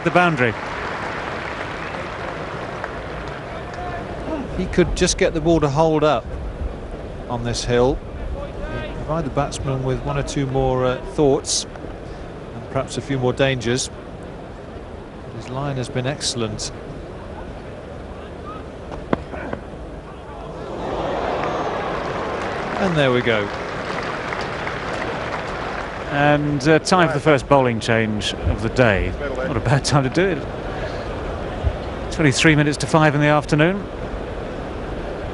the boundary. He could just get the ball to hold up on this hill, provide the batsman with one or two more thoughts and perhaps a few more dangers. But his line has been excellent. And there we go. And time for the first bowling change of the day. Not a bad time to do it. 23 minutes to 5 in the afternoon.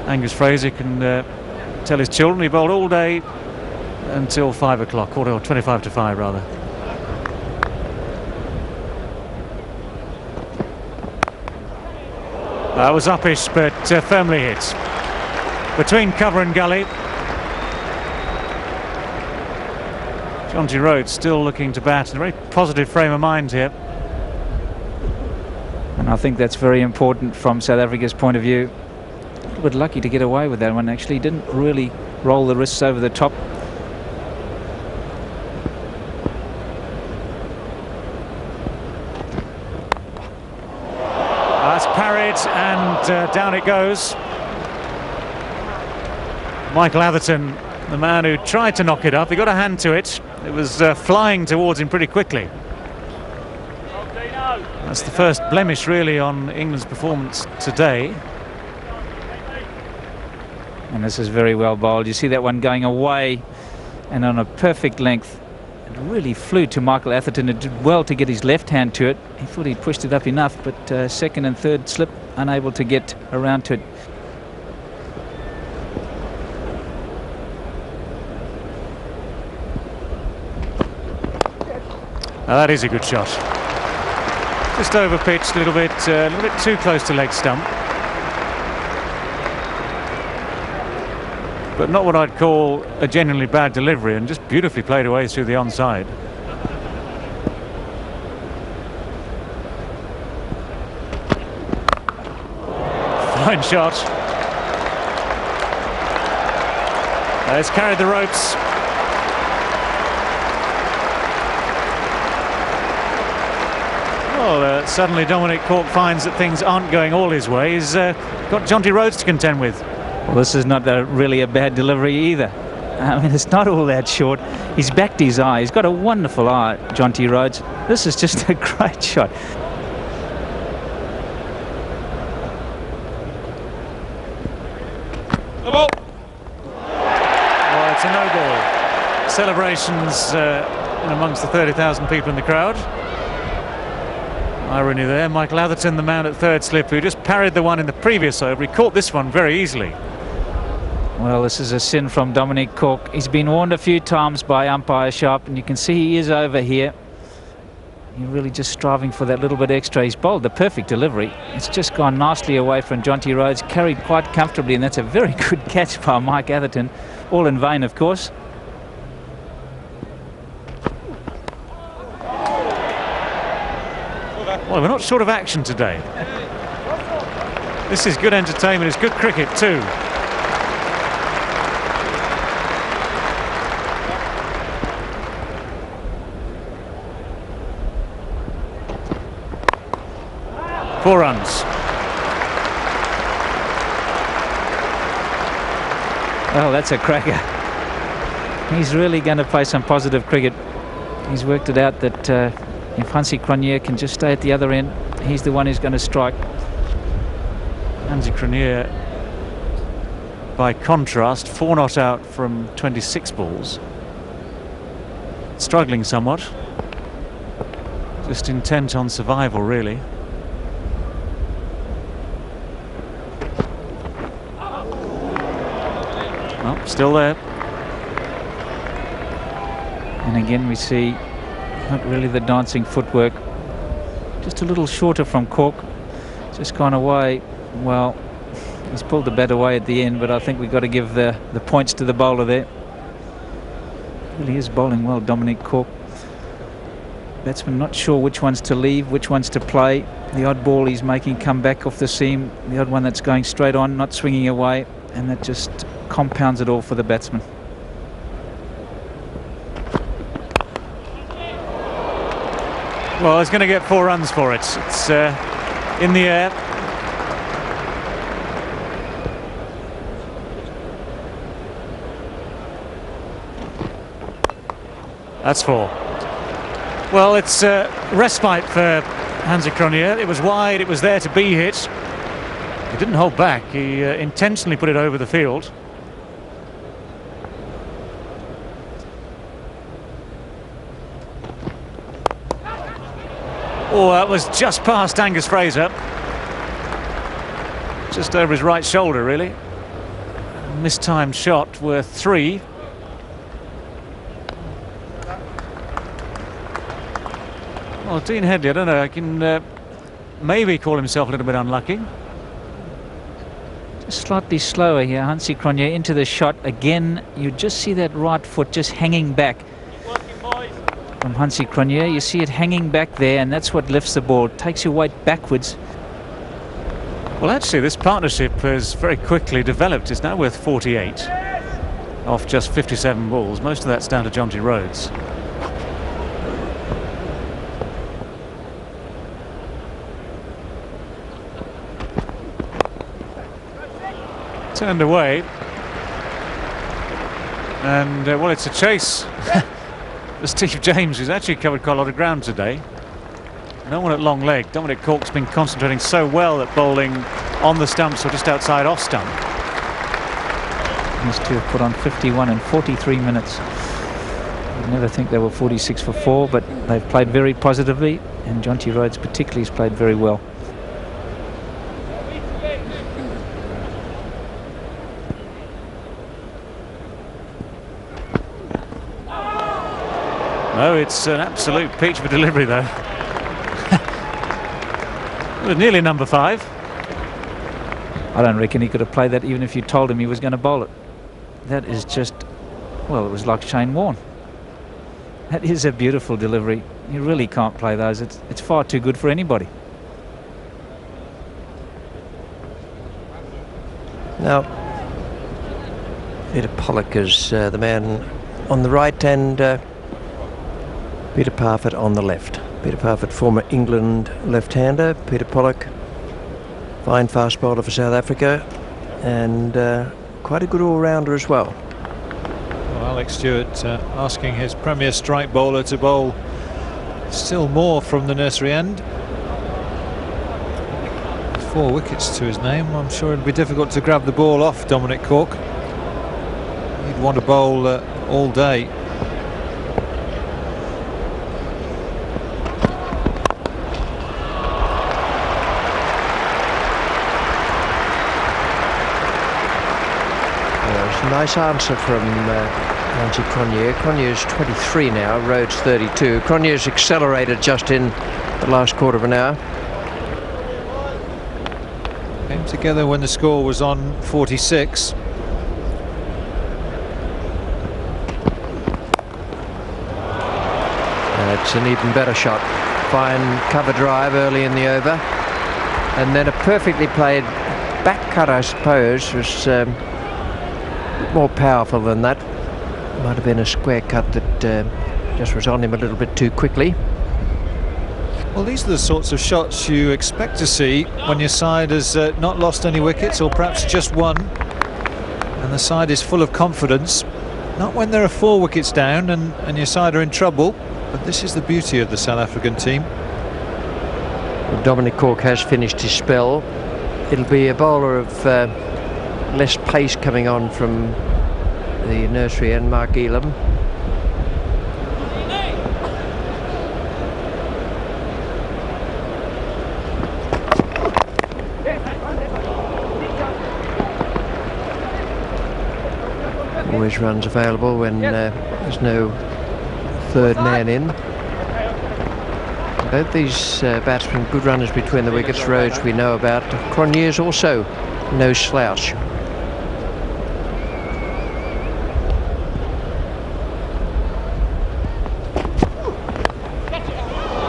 Angus Fraser can tell his children he bowled all day until 5 o'clock, or 25 to 5 rather. That was uppish, but firmly hit. Between cover and gully. Jonty Rhodes still looking to bat in a very positive frame of mind here. And I think that's very important from South Africa's point of view. A little bit lucky to get away with that one, actually. Didn't really roll the wrists over the top. That's parried, and down it goes. Michael Atherton, the man who tried to knock it up, he got a hand to it. It was flying towards him pretty quickly. That's the first blemish really on England's performance today. And this is very well bowled. You see that one going away and on a perfect length. It really flew to Michael Atherton. It did well to get his left hand to it. He thought he'd pushed it up enough, but second and third slip, unable to get around to it. Now that is a good shot. Just over pitched a little bit too close to leg stump. But not what I'd call a genuinely bad delivery, and just beautifully played away through the onside. Fine shot. It's carried the ropes. Well, suddenly Dominic Cork finds that things aren't going all his way. He's got Jonty Rhodes to contend with. Well, this is not really a bad delivery either. I mean, it's not all that short. He's backed his eye. He's got a wonderful eye, Jonty Rhodes. This is just a great shot. The ball. Well, it's a no ball. Celebrations in amongst the 30,000 people in the crowd. Irony there. Michael Atherton, the man at third slip, who just parried the one in the previous over. He caught this one very easily. Well, this is a sin from Dominic Cork. He's been warned a few times by umpire Sharp, and you can see he is over here. He's really just striving for that little bit extra. He's bowled the perfect delivery. It's just gone nicely away from Jonty Rhodes, carried quite comfortably, and that's a very good catch by Mike Atherton. All in vain, of course. Well, we're not short of action today. This is good entertainment. It's good cricket too. Four runs. Oh, that's a cracker. He's really going to play some positive cricket. He's worked it out that if Hansie Cronje can just stay at the other end, he's the one who's going to strike. Hansie Cronje, by contrast, 4 not out from 26 balls. Struggling somewhat. Just intent on survival, really. Well, still there. And again we see not really the dancing footwork, just a little shorter from Cork, just gone away. Well, he's pulled the bat away at the end, but I think we've got to give the points to the bowler there. Really is bowling well, Dominic Cork. Batsman not sure which ones to leave, which ones to play. The odd ball he's making come back off the seam, the odd one that's going straight on, not swinging away, and that just compounds it all for the batsman. Well, he's going to get 4 runs for it. It's in the air. That's 4. Well, it's respite for Hansie Cronje. It was wide, it was there to be hit. He didn't hold back, he intentionally put it over the field. Oh, that was just past Angus Fraser. Just over his right shoulder, really. Mistimed shot worth 3. Well, Dean Headley, I don't know, I can maybe call himself a little bit unlucky. Just slightly slower here, Hansie Cronje into the shot. Again, you just see that right foot just hanging back from Hansie Cronje. You see it hanging back there, and that's what lifts the ball. Takes your weight backwards. Well, actually, this partnership has very quickly developed. It's now worth 48 off just 57 balls. Most of that's down to Jonty Rhodes. Turned away, and well, it's a chase for Steve James, who's actually covered quite a lot of ground today. No one at long leg. Dominic Cork's been concentrating so well at bowling on the stumps or just outside off stump. These two have put on 51 in 43 minutes. You'd never think they were 46 for 4, but they've played very positively, and Jonty Rhodes particularly has played very well. No, it's an absolute peach of a delivery, though. It was nearly number 5. I don't reckon he could have played that even if you told him he was going to bowl it. That is just, well, it was like Shane Warne. That is a beautiful delivery. You really can't play those. It's far too good for anybody. Now, Peter Pollock is the man on the right, and Peter Parfitt on the left. Peter Parfitt, former England left-hander. Peter Pollock, fine fast bowler for South Africa, and quite a good all-rounder as well. Well, Alex Stewart asking his premier strike bowler to bowl still more from the nursery end. 4 wickets to his name. I'm sure it'll be difficult to grab the ball off Dominic Cork. He'd want to bowl all day. Nice answer from Hansie Cronje. Cronje is 23 now, Rhodes 32. Cronje has accelerated just in the last quarter of an hour. Came together when the score was on 46. It's an even better shot. Fine cover drive early in the over, and then a perfectly played back cut, I suppose, was more powerful than that. Might have been a square cut that just was on him a little bit too quickly. Well, these are the sorts of shots you expect to see when your side has not lost any wickets, or perhaps just one, and the side is full of confidence. Not when there are 4 wickets down and your side are in trouble, but this is the beauty of the South African team. Well, Dominic Cork has finished his spell. It'll be a bowler of less pace coming on from the nursery and Mark Elam. Always runs available when there's no third man in. Both these batsmen good runners between the wickets. Rhodes we know about. Cronje is also no slouch.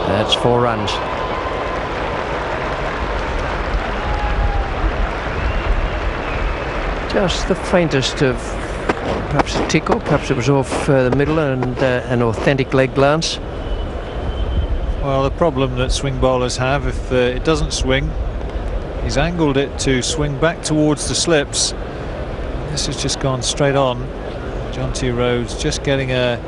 That's 4 runs. Just the faintest of perhaps a tickle, perhaps it was off the middle, and an authentic leg glance. Well, the problem that swing bowlers have, if it doesn't swing, he's angled it to swing back towards the slips. This has just gone straight on. Jonty Rhodes just getting a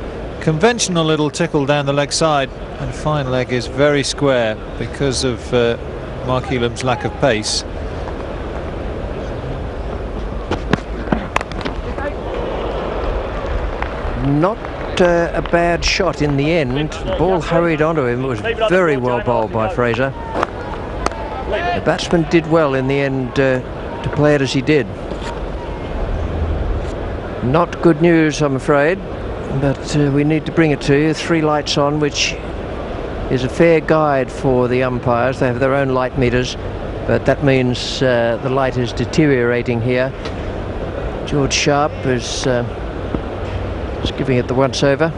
conventional little tickle down the leg side, and fine leg is very square because of Mark Elam's lack of pace. Not a bad shot in the end. The ball hurried onto him. It was very well bowled by Fraser. The batsman did well in the end to play it as he did. Not good news, I'm afraid, but we need to bring it to you. 3 lights on, which is a fair guide for the umpires. They have their own light meters, but that means the light is deteriorating here. George Sharp is just giving it the once over.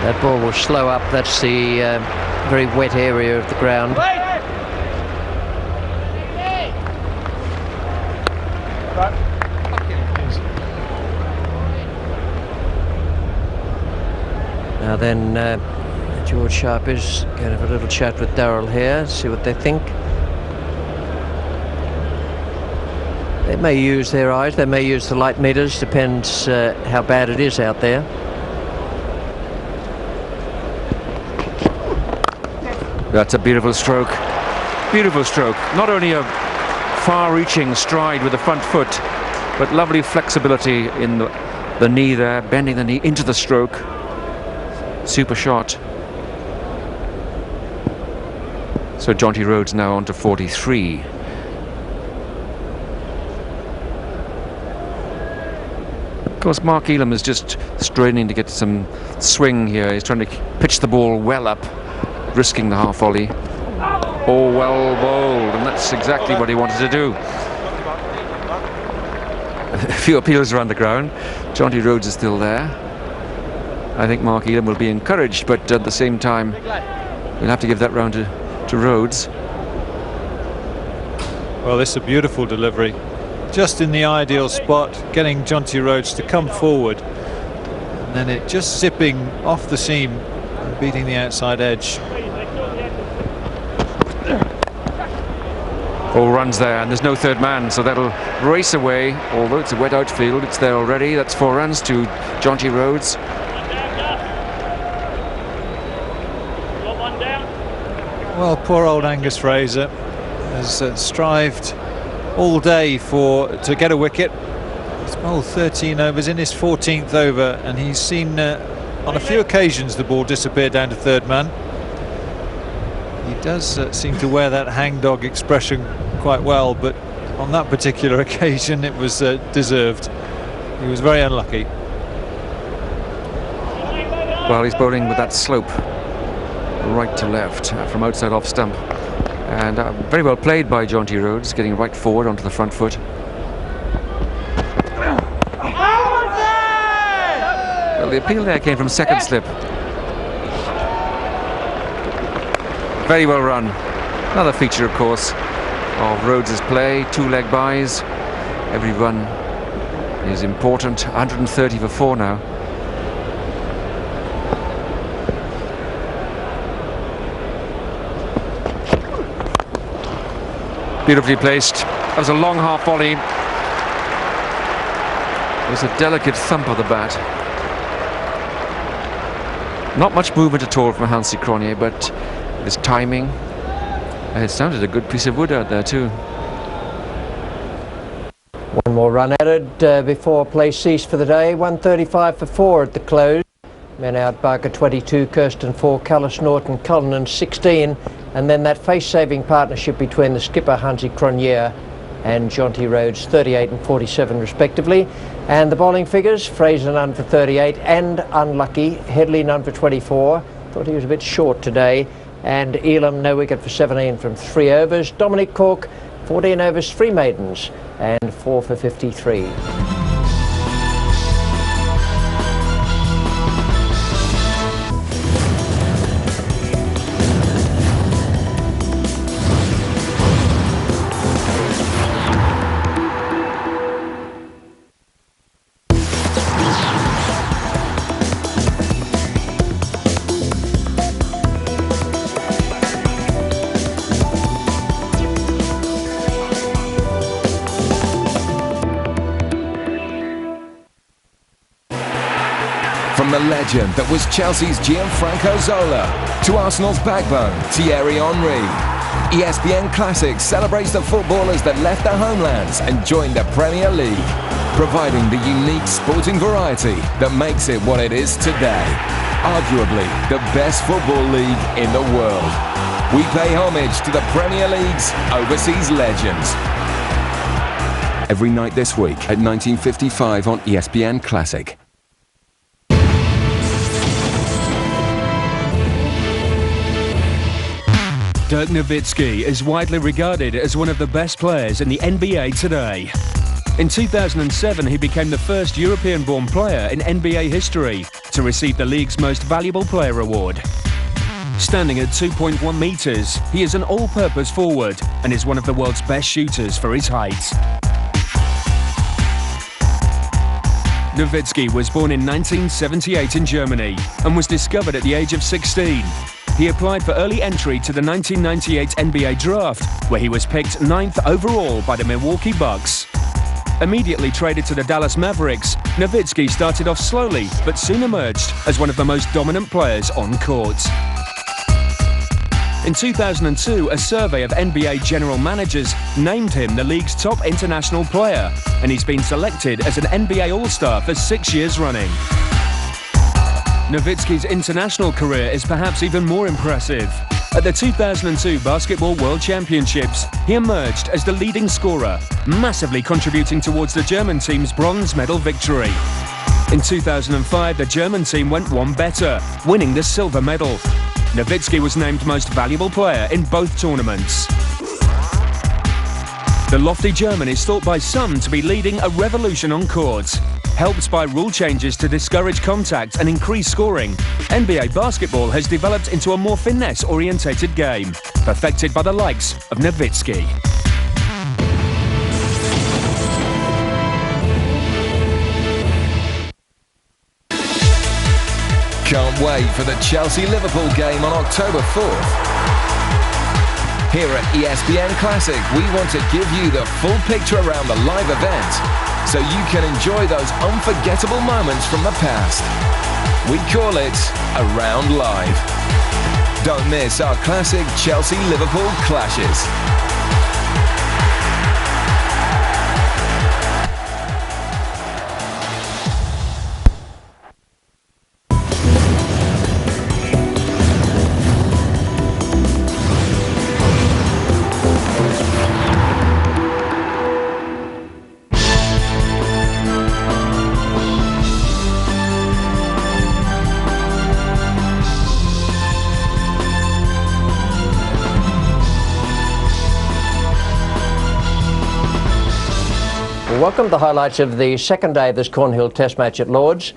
That ball will slow up. That's the very wet area of the ground. Now then, George Sharp is going to have a little chat with Darrell here, see what they think. They may use their eyes, they may use the light meters, depends how bad it is out there. That's a beautiful stroke. Beautiful stroke. Not only a far-reaching stride with the front foot, but lovely flexibility in the knee there, bending the knee into the stroke. Super shot. So Jonty Rhodes now on to 43. Of course, Mark Elam is just straining to get some swing here. He's trying to pitch the ball well up, risking the half volley. Oh, well bowled, and that's exactly what he wanted to do. A few appeals around the ground. Jonty Rhodes is still there. I think Mark Elam will be encouraged, but at the same time, we'll have to give that round to Rhodes. Well, this is a beautiful delivery. Just in the ideal spot, getting Jonty Rhodes to come forward, and then it just zipping off the seam and beating the outside edge. All runs there, and there's no third man, so that'll race away. Although it's a wet outfield, it's there already. That's 4 runs to Jonty Rhodes. Well, poor old Angus Fraser has strived all day to get a wicket. He's bowled 13 overs in his 14th over, and he's seen on a few occasions the ball disappear down to third man. He does seem to wear that hangdog expression quite well, but on that particular occasion it was deserved. He was very unlucky. Well, he's bowling with that slope, right to left, from outside off stump. And very well played by Jonty Rhodes, getting right forward onto the front foot. Well, the appeal there came from second slip. Very well run. Another feature, of course, of Rhodes's play. 2 leg byes. Every run is important. 130 for 4 now. Beautifully placed. That was a long half volley. There's a delicate thump of the bat. Not much movement at all from Hansie Cronje, but his timing. It sounded a good piece of wood out there too. One more run added before play ceased for the day. 135 for 4 at the close. Men out, Barker 22, Kirsten 4, Callis Norton, Cullinan 16. And then that face-saving partnership between the skipper Hansie Cronje and Jonty Rhodes, 38 and 47 respectively. And the bowling figures, Fraser none for 38 and unlucky, Headley none for 24. Thought he was a bit short today. And Elam no wicket for 17 from 3 overs. Dominic Cork 14 overs, 3 maidens and 4 for 53. legend that was Chelsea's Gianfranco Zola to Arsenal's backbone, Thierry Henry. ESPN Classic celebrates the footballers that left their homelands and joined the Premier League, providing the unique sporting variety that makes it what it is today. Arguably the best football league in the world. We pay homage to the Premier League's overseas legends. Every night this week at 19:55 on ESPN Classic. Dirk Nowitzki is widely regarded as one of the best players in the NBA today. In 2007, he became the first European-born player in NBA history to receive the league's Most Valuable Player award. Standing at 2.1 meters, he is an all-purpose forward and is one of the world's best shooters for his height. Nowitzki was born in 1978 in Germany and was discovered at the age of 16. He applied for early entry to the 1998 NBA draft, where he was picked 9th overall by the Milwaukee Bucks. Immediately traded to the Dallas Mavericks, Nowitzki started off slowly but soon emerged as one of the most dominant players on court. In 2002, a survey of NBA general managers named him the league's top international player, and he's been selected as an NBA All-Star for 6 years running. Nowitzki's international career is perhaps even more impressive. At the 2002 Basketball World Championships, he emerged as the leading scorer, massively contributing towards the German team's bronze medal victory. In 2005, the German team went one better, winning the silver medal. Nowitzki was named Most Valuable Player in both tournaments. The lofty German is thought by some to be leading a revolution on court. Helped by rule changes to discourage contact and increase scoring, NBA basketball has developed into a more finesse-orientated game, perfected by the likes of Nowitzki. Can't wait for the Chelsea-Liverpool game on October 4th. Here at ESPN Classic, we want to give you the full picture around the live event, so you can enjoy those unforgettable moments from the past. We call it Around Live. Don't miss our classic Chelsea-Liverpool clashes. Welcome to the highlights of the second day of this Cornhill Test match at Lord's.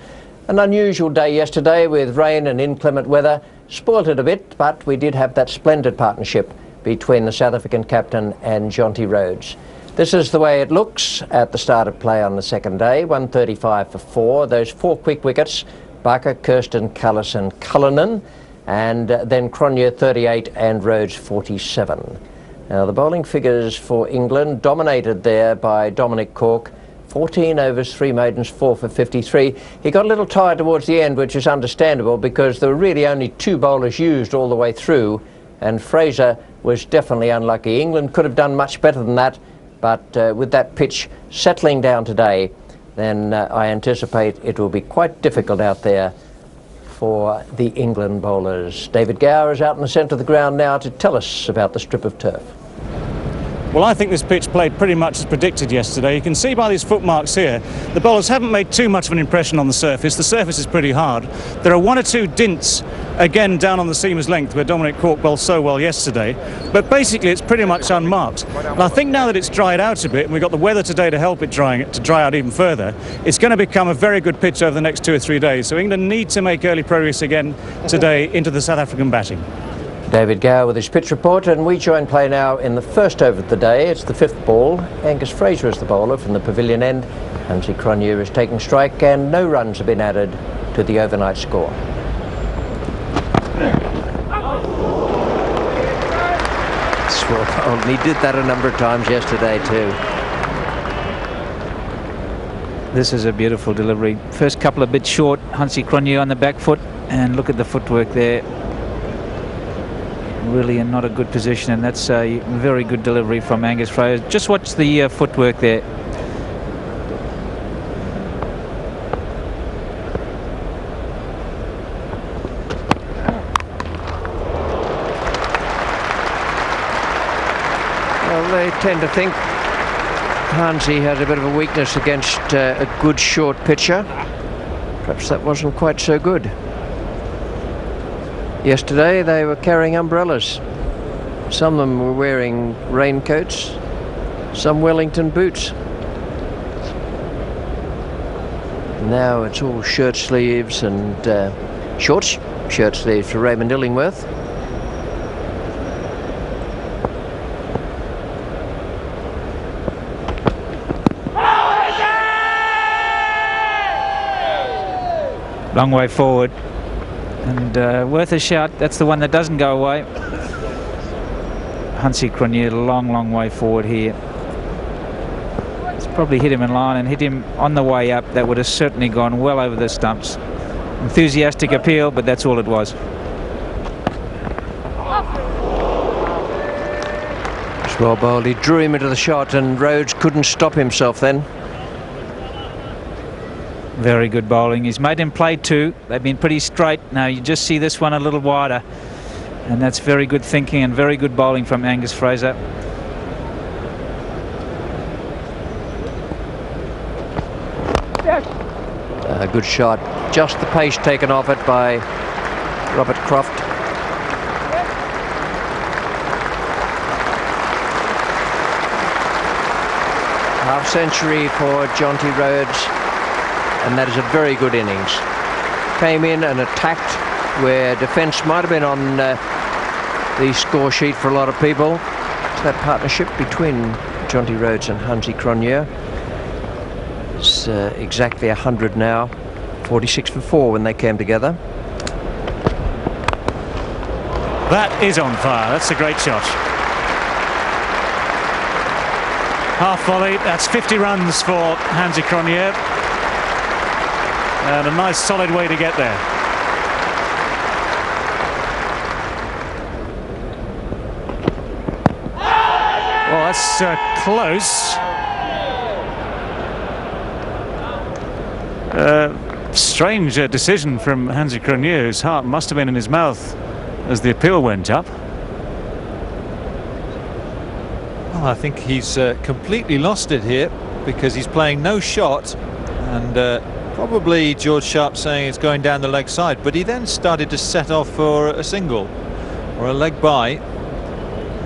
An unusual day yesterday with rain and inclement weather. Spoilt it a bit, but we did have that splendid partnership between the South African captain and Jonty Rhodes. This is the way it looks at the start of play on the second day. 135 for 4. Those 4 quick wickets, Barker, Kirsten, Callis and Cullinan. And then Cronje 38 and Rhodes 47. Now the bowling figures for England dominated there by Dominic Cork. 14 overs, 3 maidens, 4 for 53. He got a little tired towards the end, which is understandable because there were really only 2 bowlers used all the way through, and Fraser was definitely unlucky. England could have done much better than that, but with that pitch settling down today, then I anticipate it will be quite difficult out there for the England bowlers. David Gower is out in the centre of the ground now to tell us about the strip of turf. Well, I think this pitch played pretty much as predicted yesterday. You can see by these footmarks here, the bowlers haven't made too much of an impression on the surface. The surface is pretty hard. There are 1 or 2 dints, again, down on the seamer's length where Dominic Cork bowled so well yesterday. But basically, it's pretty much unmarked. And I think now that it's dried out a bit, and we've got the weather today to help it to dry out even further, it's going to become a very good pitch over the next 2 or 3 days. So England need to make early progress again today into the South African batting. David Gower with his pitch report, and we join play now in the first over of the day. It's the 5th ball. Angus Fraser is the bowler from the pavilion end. Hansie Cronje is taking strike, and no runs have been added to the overnight score. He did that a number of times yesterday too. This is a beautiful delivery. First couple a bit short. Hansie Cronje on the back foot, and look at the footwork there. Really in not a good position, and that's a very good delivery from Angus Fraser. Just watch the footwork there. Well, they tend to think Hansie has a bit of a weakness against a good short pitcher. Perhaps that wasn't quite so good. Yesterday they were carrying umbrellas. Some of them were wearing raincoats, some Wellington boots. Now it's all shirt sleeves and short shirt sleeves for Raymond Illingworth. Long way forward, and worth a shout. That's the one that doesn't go away. Hansie Cronje, long way forward here. It's probably hit him in line and hit him on the way up. That would have certainly gone well over the stumps. Enthusiastic appeal, but that's all it was. It's well bowled. He drew him into the shot, and Rhodes couldn't stop himself then. Very good bowling. He's made him play two. They've been pretty straight. Now you just see this one a little wider, and that's very good thinking and very good bowling from Angus Fraser. A good shot. Just the pace taken off it by Robert Croft. Half century for Jonty Rhodes. And that is a very good innings. Came in and attacked where defence might have been on the score sheet for a lot of people. It's that partnership between Jonty Rhodes and Hansie Cronje. It's exactly 100 now. 46 for 4 when they came together. That is on fire. That's a great shot. Half volley. That's 50 runs for Hansie Cronje. And a nice solid way to get there. Well, that's close. Strange decision from Hansie Cronje, whose heart must have been in his mouth as the appeal went up. Well, I think he's completely lost it here, because he's playing no shot, and probably George Sharp saying it's going down the leg side, but he then started to set off for a single or a leg by.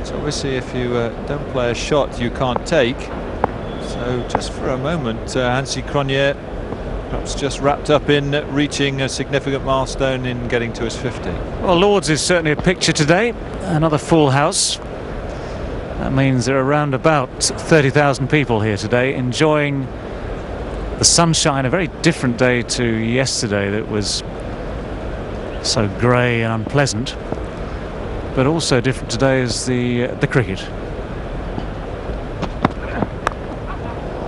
So obviously if you don't play a shot you can't take. So just for a moment Hansie Cronje perhaps just wrapped up in reaching a significant milestone in getting to his 50. Well, Lord's is certainly a picture today. Another full house. That means there are around about 30,000 people here today enjoying the sunshine. A very different day to yesterday that was so grey and unpleasant, but also different today is the cricket.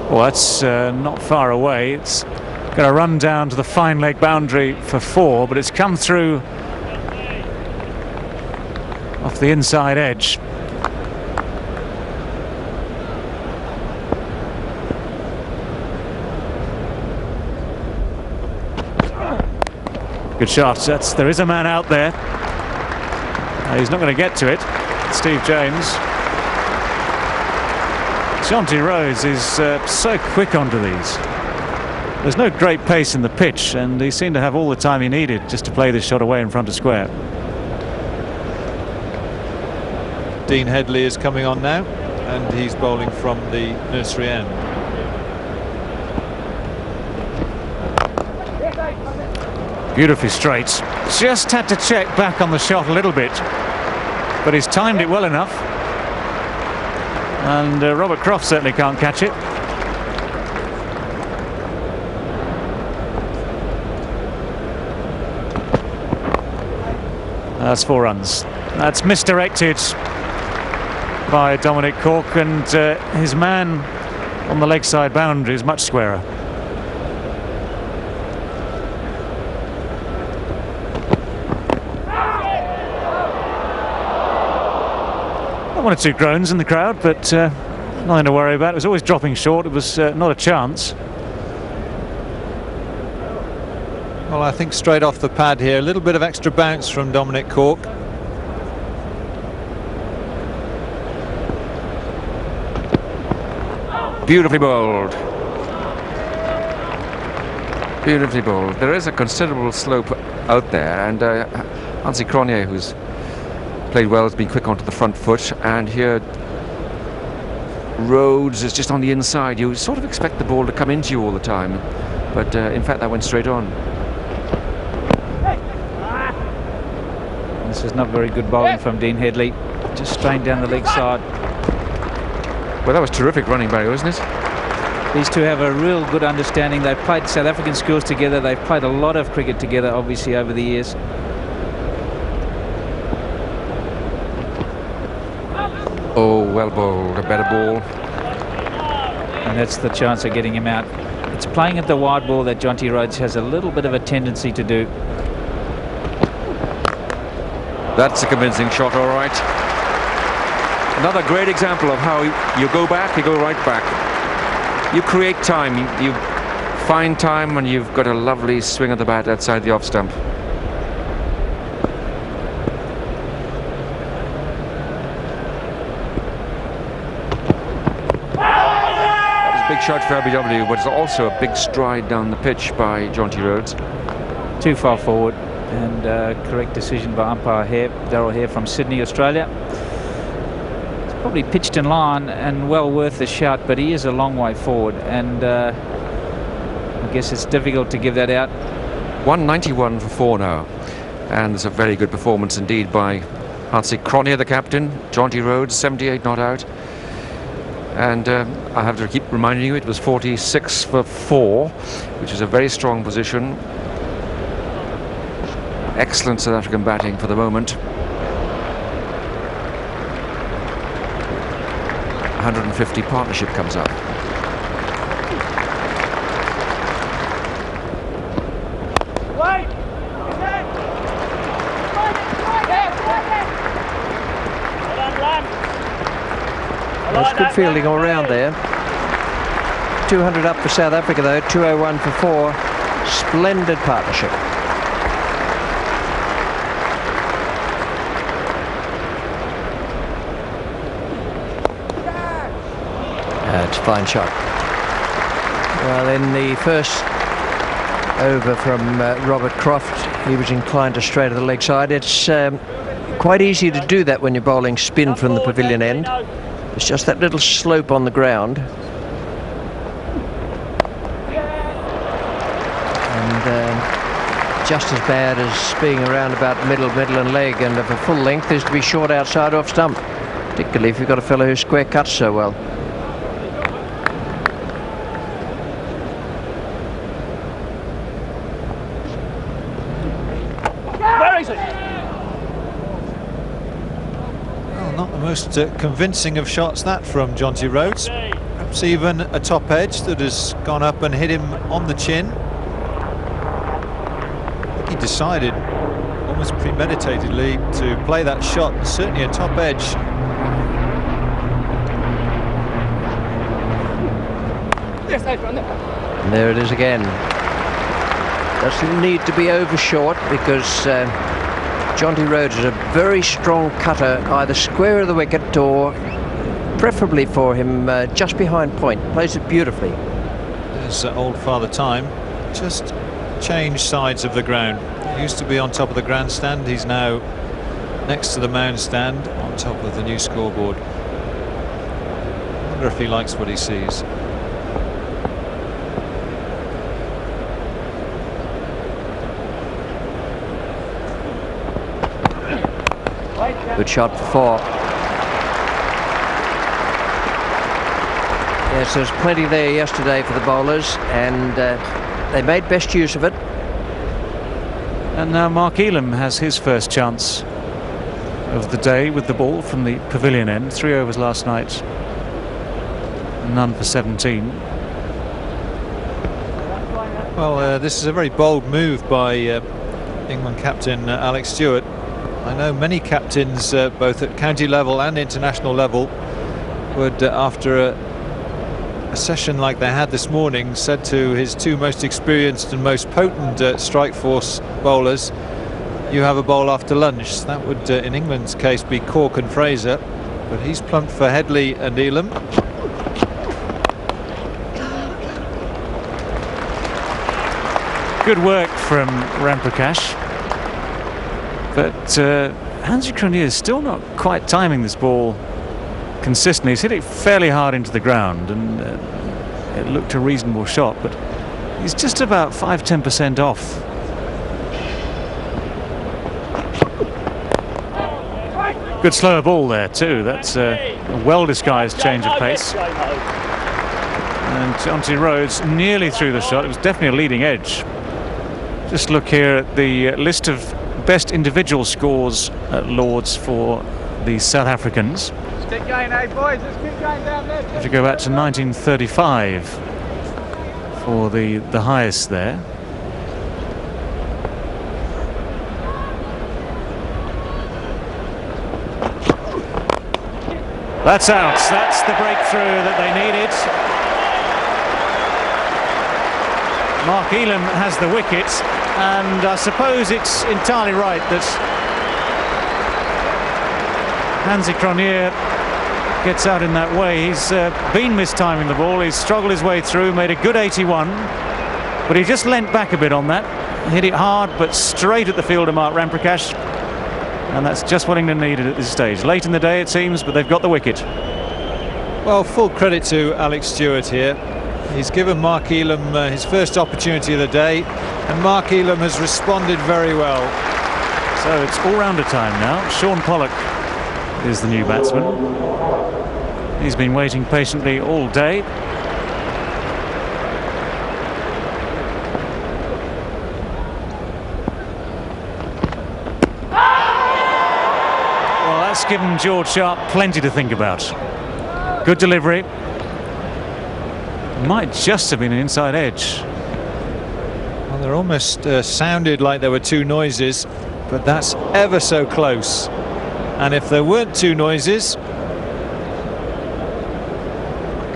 Well, that's not far away. It's going to run down to the fine leg boundary for 4, but it's come through off the inside edge. Good shot. There is a man out there. He's not going to get to it. Steve James. Jonty Rhodes is so quick onto these. There's no great pace in the pitch, and he seemed to have all the time he needed just to play this shot away in front of square. Dean Headley is coming on now, and he's bowling from the nursery end. Beautifully straight. Just had to check back on the shot a little bit, but he's timed it well enough. And Robert Croft certainly can't catch it. That's 4 runs. That's misdirected by Dominic Cork, and his man on the leg side boundary is much squarer. Got 1 or 2 groans in the crowd, but nothing to worry about. It was always dropping short. It was not a chance. Well, I think straight off the pad here, a little bit of extra bounce from Dominic Cork. Beautifully bowled. Beautifully bowled. There is a considerable slope out there, and Hansie Cronje, who's played well, has been quick onto the front foot, and here Rhodes is just on the inside. You sort of expect the ball to come into you all the time, but in fact that went straight on. This is not very good bowling from Dean Headley. Just strained down the leg side. Well, that was terrific running, Barry, wasn't it? These two have a real good understanding. They've played South African schools together. They've played a lot of cricket together, obviously, over the years. Oh, well bowled. A better ball. And that's the chance of getting him out. It's playing at the wide ball that Jonty Rhodes has a little bit of a tendency to do. That's a convincing shot, all right. Another great example of how you go back, you go right back. You create time, you find time, and you've got a lovely swing of the bat outside the off stump. That was a big shot for LBW, but it's also a big stride down the pitch by Jonty Rhodes. Too far forward, and correct decision by umpire Darryl Hare from Sydney, Australia. It's probably pitched in line and well worth the shout, but he is a long way forward, and I guess it's difficult to give that out. 191 for 4 now, and it's a very good performance indeed by Hansie Cronje, the captain. Jonty Rhodes, 78 not out, and I have to keep reminding you it was 46 for 4, which is a very strong position. Excellent South African batting for the moment. 150 partnership comes up. That's good fielding all round there. 200 up for South Africa though, 201 for 4. Splendid partnership. It's a fine shot. Well, in the first over from Robert Croft, he was inclined to straight to the leg side. It's quite easy to do that when you're bowling spin from the pavilion end. It's just that little slope on the ground. And just as bad as being around about middle and leg, and of a full length is to be short outside off stump, particularly if you've got a fellow who square cuts so well. Not the most convincing of shots that from Jonty Rhodes. Perhaps even a top edge that has gone up and hit him on the chin. I think he decided almost premeditatedly to play that shot, certainly a top edge. And there it is again. Doesn't need to be over short, because Jonty Rhodes is a very strong cutter, either square of the wicket or preferably for him just behind point. Plays it beautifully. There's old Father Time just changed sides of the ground. He used to be on top of the grandstand. He's now next to the mound stand on top of the new scoreboard. I wonder if he likes what he sees. Good shot for 4. Yes, there's plenty there yesterday for the bowlers, and they made best use of it. And now Mark Elam has his first chance of the day with the ball from the pavilion end. 3 overs last night, none for 17. Well, this is a very bold move by England captain Alex Stewart. I know many captains, both at county level and international level, would, after a session like they had this morning, said to his two most experienced and most potent strike force bowlers, "You have a bowl after lunch." That would, in England's case, be Cork and Fraser, but he's plumped for Headley and Elam. Good work from Ramprakash, but Hansie Cronje is still not quite timing this ball consistently. He's hit it fairly hard into the ground, and it looked a reasonable shot, but he's just about 5–10% off. Good slower ball there too. That's a well-disguised change of pace. And Jonty Rhodes nearly threw the shot. It was definitely a leading edge. Just look here at the list of best individual scores at Lords for the South Africans. Let's keep going, hey boys, let's keep going down there. If you go back to 1935 for the highest there. That's out. That's the breakthrough that they needed. Mark Elam has the wicket, and I suppose it's entirely right that Hansie Cronje gets out in that way. He's been mistiming the ball. He's struggled his way through, made a good 81, but he just leant back a bit on that. Hit it hard, but straight at the fielder, Mark Ramprakash. And that's just what England needed at this stage. Late in the day, it seems, but they've got the wicket. Well, full credit to Alex Stewart here. He's given Mark Elam his first opportunity of the day, and Mark Elam has responded very well. So it's all-rounder time now. Sean Pollock is the new batsman. He's been waiting patiently all day. Well, that's given George Sharp plenty to think about. Good delivery. Might just have been an inside edge. Well, they're almost sounded like there were two noises, but that's ever so close. And if there weren't two noises, I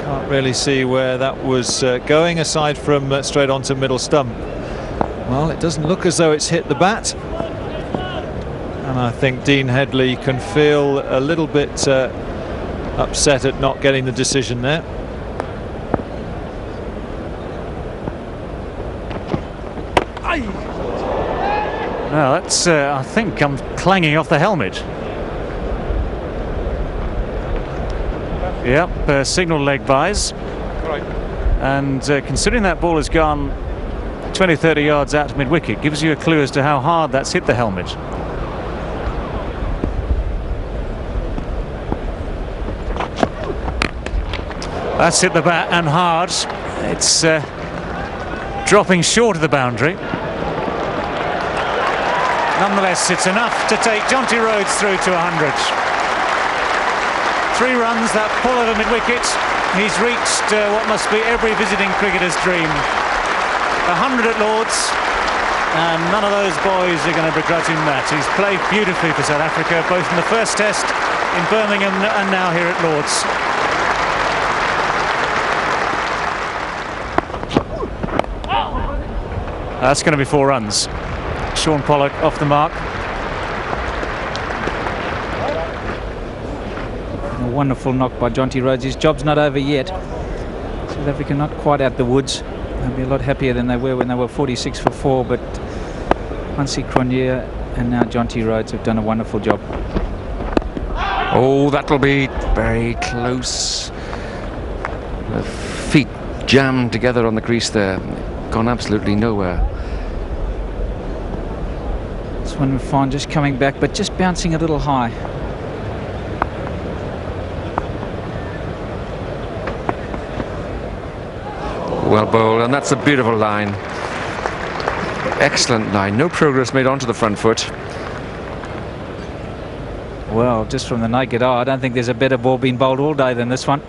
can't really see where that was going, aside from straight onto middle stump. Well, it doesn't look as though it's hit the bat, and I think Dean Headley can feel a little bit upset at not getting the decision there. Well, that's, I think, come clanging off the helmet. Yep, signal leg buys. And considering that ball has gone 20–30 yards out to mid-wicket, gives you a clue as to how hard that's hit the helmet. That's hit the bat, and hard. It's dropping short of the boundary. Nonetheless, it's enough to take Jonty Rhodes through to 100. 3 runs, that pull over mid-wicket. He's reached what must be every visiting cricketer's dream. 100 at Lords, and none of those boys are going to begrudge him that. He's played beautifully for South Africa, both in the first test in Birmingham and now here at Lords. That's going to be 4 runs. Sean Pollock off the mark. A wonderful knock by Jonty Rhodes. His job's not over yet. South Africa not quite out the woods. They'll be a lot happier than they were when they were 46 for 4, but Hansie Cronje and now Jonty Rhodes have done a wonderful job. Oh, that'll be very close. The feet jammed together on the crease there. Gone absolutely nowhere. This one we find just coming back, but just bouncing a little high. Well bowled, and that's a beautiful line. Excellent line. No progress made onto the front foot. Well, just from the naked eye, I don't think there's a better ball being bowled all day than this one.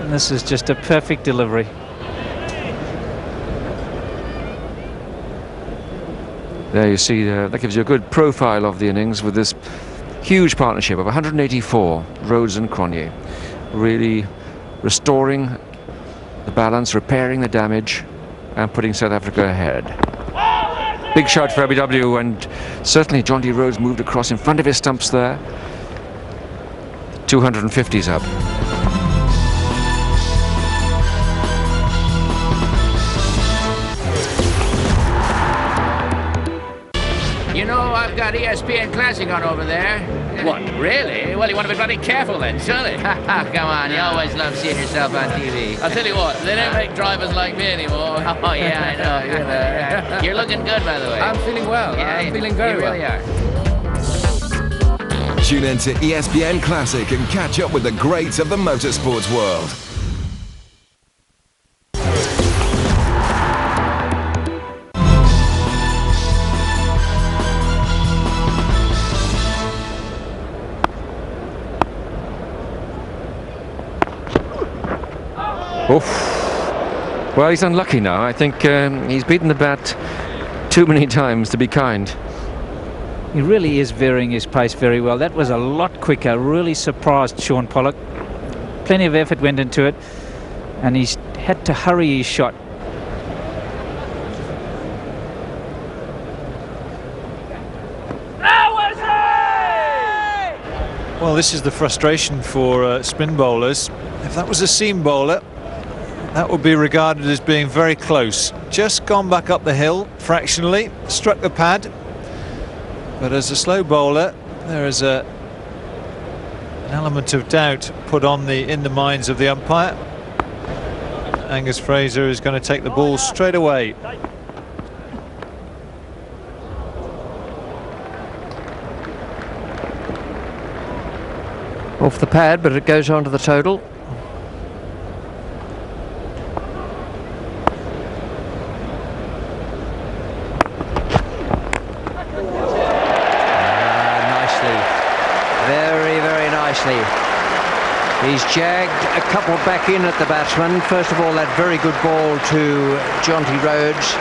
And this is just a perfect delivery. There you see, that gives you a good profile of the innings with this huge partnership of 184, Rhodes and Cronje, really restoring the balance, repairing the damage, and putting South Africa ahead. Big shout for LBW, and certainly Jonty Rhodes moved across in front of his stumps there. 250's up. You know, I've got ESPN Classic on over there. What, really? Well, you want to be bloody careful then, surely. Come on, you always love seeing yourself on TV. I'll tell you what, they don't make drivers like me anymore. Oh, yeah, I know. You're looking good, by the way. I'm feeling well. Yeah, I'm feeling very well. You really are. Tune in to ESPN Classic and catch up with the greats of the motorsports world. Oof. Well, he's unlucky now. I think he's beaten the bat too many times to be kind. He really is varying his pace very well. That was a lot quicker. Really surprised Shaun Pollock. Plenty of effort went into it, and he's had to hurry his shot. Well, this is the frustration for spin bowlers. If that was a seam bowler, that would be regarded as being very close. Just gone back up the hill fractionally, struck the pad. But as a slow bowler, there is an element of doubt put on in the minds of the umpire. Angus Fraser is going to take the ball straight away. Off the pad, but it goes onto the total. He's jagged a couple back in at the batsman. First of all, that very good ball to Jonty Rhodes,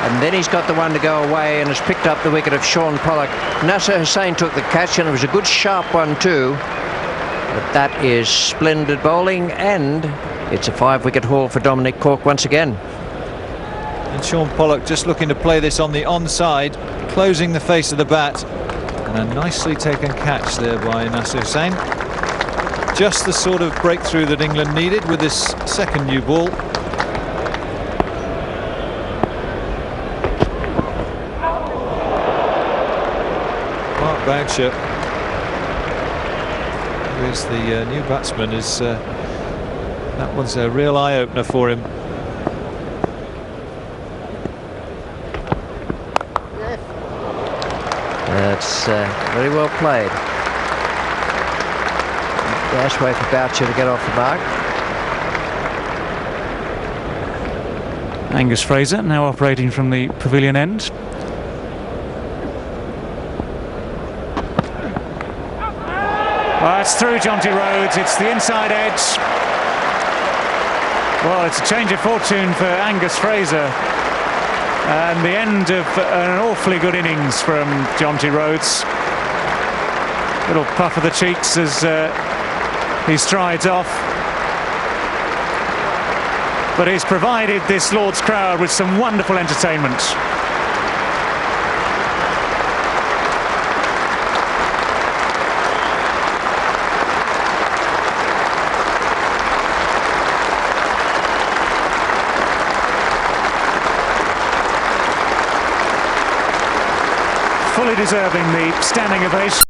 and then he's got the one to go away and has picked up the wicket of Shaun Pollock. Nasser Hussain took the catch, and it was a good sharp one too. But that is splendid bowling, and it's a 5-wicket haul for Dominic Cork once again. And Shaun Pollock just looking to play this on the onside, closing the face of the bat, and a nicely taken catch there by Nasser Hussain. Just the sort of breakthrough that England needed with this second new ball. Mark Boucher, who is the new batsman, is that one's a real eye-opener for him. That's very well played. Dash way for Boucher to get off the mark. Angus Fraser now operating from the pavilion end. Well, it's through Jonty Rhodes. It's the inside edge. Well, it's a change of fortune for Angus Fraser, and the end of an awfully good innings from Jonty Rhodes. Little puff of the cheeks as he strides off, but he's provided this Lord's crowd with some wonderful entertainment. Fully deserving the standing ovation.